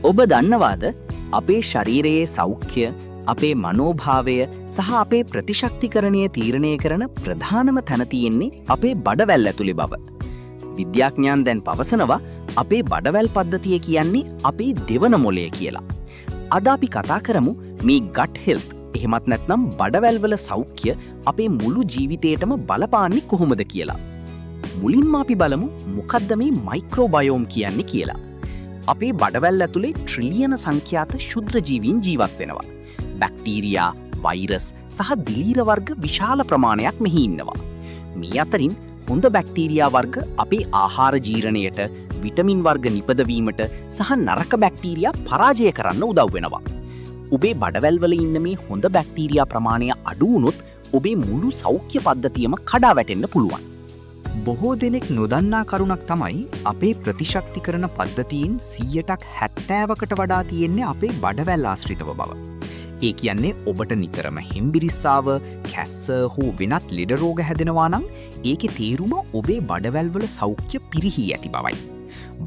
ඔබ දන්නවාද අපේ ශරීරයේ සෞඛ්‍ය, අපේ මනෝභාවය සහ අපේ ප්‍රතිශක්තිකරණය තීරණය කරන ප්‍රධානම තැන තියෙන්නේ අපේ බඩවැල් ඇතුලේ බව. විද්‍යාඥයන් දැන් පවසනවා අපේ බඩවැල් පද්ධතිය කියන්නේ අපේ දෙවන මොළය කියලා. අද අපි කතා කරමු මේ gut health එහෙමත් නැත්නම් බඩවැල්වල සෞඛ්‍ය අපේ මුළු ජීවිතේටම බලපාන්නේ කොහොමද කියලා. මුලින්ම අපි බලමු මොකද්ද මේ මයික්‍රෝබයෝම් කියන්නේ කියලා. අපේ බඩවැල් ඇතුලේ ට්‍රිලියන සංඛ්‍යාත ශුද්‍ර ජීවීන් ජීවත් වෙනවා. බැක්ටීරියා, වෛරස් සහ දිලීර වර්ග විශාල ප්‍රමාණයක් මෙහි ඉන්නවා. මේ අතරින් හොඳ බැක්ටීරියා වර්ග අපේ ආහාර ජීර්ණයට, විටමින් වර්ග නිපදවීමට සහ නරක බැක්ටීරියා පරාජය කරන්න උදව් වෙනවා. ඔබේ බඩවැල් වල ඉන්න මේ හොඳ බැක්ටීරියා ප්‍රමාණය අඩු වුණොත් ඔබේ මුළු සෞඛ්‍ය පද්ධතියම කඩා වැටෙන්න පුළුවන්. බොහෝ දෙනෙක් නොදන්නා කරුණක් තමයි අපේ ප්‍රතිශක්තිකරණ පද්ධතියෙන් 70%කට වඩා තියෙන්නේ අපේ බඩවැල් ආශ්‍රිතව බව. ඒ කියන්නේ ඔබට නිතරම හෙම්බිරිස්සාව, කැස්ස හෝ වෙනත් ලෙඩ රෝග හැදෙනවා නම් ඒකේ තේරුම ඔබේ බඩවැල් වල සෞඛ්‍ය පිරිහී ඇති බවයි.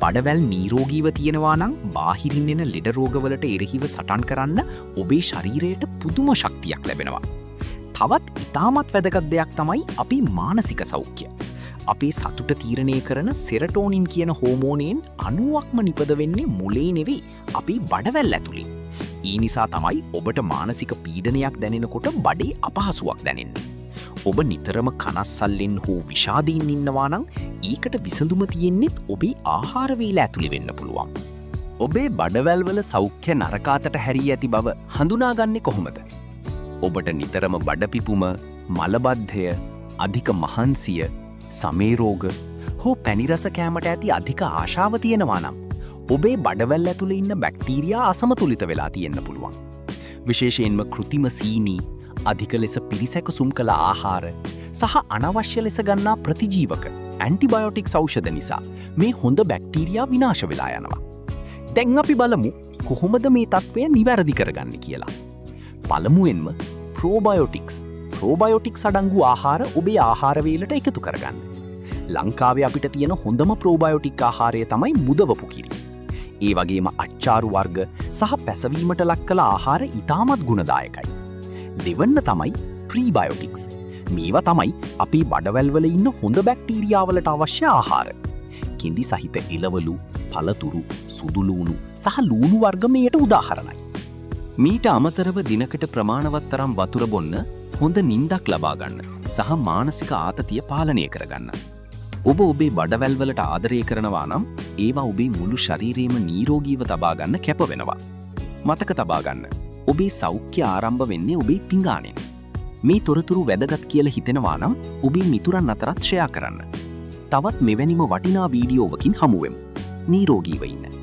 බඩවැල් නිරෝගීව තියෙනවා නම් බාහිරින් එන ලෙඩ රෝගවලට එරෙහිව සටන් කරන්න ඔබේ ශරීරයට පුදුම ශක්තියක් ලැබෙනවා. තවත් ඉතාමත් වැදගත් දෙයක් තමයි අපේ මානසික සෞඛ්‍ය. අපේ සතුට තීරණය කරන සෙරටෝනින් කියන හෝමෝනයෙන් 90%ක්ම නිපද වෙන්නේ මොළේ නෙවෙයි අපේ බඩවැල් ඇතුලේ. ඒ නිසා තමයි ඔබට මානසික පීඩනයක් දැනෙනකොට බඩේ අපහසුවක් දැනෙන්නේ. ඔබ නිතරම කනස්සල්ලෙන් හෝ විෂාදයෙන් ඉන්නවා නම් ඒකට විසඳුම තියෙන්නේ ඔබේ ආහාර වේල ඇතුලේ වෙන්න පුළුවන්. ඔබේ බඩවැල් වල සෞඛ්‍ය නරකාතට හැරී ඇති බව හඳුනාගන්නේ කොහොමද? ඔබට නිතරම බඩ පිපුම, මලබද්ධය, අධික මහන්සිය, සමේ රෝග හෝ පැණි රස කෑමට ඇති අධික ආශාව තියෙනවා නම් ඔබේ බඩවැල් ඇතුලේ ඉන්න බැක්ටීරියා අසමතුලිත වෙලා තියෙන්න පුළුවන්. විශේෂයෙන්ම කෘතිම සීනි, අධික ලෙස පිරිසැකසුම් කළ ආහාර සහ අනවශ්‍ය ලෙස ගන්නා ප්‍රතිජීවක ඇන්ටිබයොටික්ස් ඖෂධ නිසා මේ හොඳ බැක්ටීරියා විනාශ වෙලා යනවා. දැන් අපි බලමු කොහොමද මේ තත්ත්වය නිවැරදි කරගන්නේ කියලා. පළමුවෙන්ම ප්‍රෝබයොටික්ස් අඩංගු ආහාර ඔබේ ආහාර වේලට එකතු කරගන්න. ලංකාවේ අපිට තියෙන හොඳම ප්‍රෝබයොටික් ආහාරය තමයි මුදවපු කිරි. ඒ වගේම අච්චාරු වර්ග සහ පැසවීමට ලක් කළ ආහාර ඉතාමත් ගුණදායකයි. දෙවන්න තමයි ප්‍රීබයොටික්ස්. මේවා තමයි අපේ බඩවැල් වල ඉන්න හොඳ බැක්ටීරියාවලට අවශ්‍ය ආහාර. කිඳි සහිත එළවලු, පළතුරු, සුදුලූණු සහ ලූණු වර්ග මේට උදාහරණයි. මීට අමතරව දිනකට ප්‍රමාණවත් තරම් වතුර බොන්න, හොඳ නිින්දක් ලබා ගන්න සහ මානසික ආතතිය පාලනය කරගන්න. ඔබ ඔබේ බඩවැල් වලට ආදරය කරනවා නම් ඒවා ඔබේ මුළු ශරීරයේම නිරෝගීව තබා ගන්න කැප වෙනවා. මතක තබා ගන්න. ඔබේ සෞඛ්‍ය ආරම්භ වෙන්නේ ඔබේ පිඟානෙන්. මේ තොරතුරු වැදගත් කියලා හිතෙනවා නම් ඔබේ මිතුරන් අතරත් ෂෙයා කරන්න. තවත් මෙවැනිම වටිනා වීඩියෝවකින් හමු වෙමු. නිරෝගීව ඉන්න.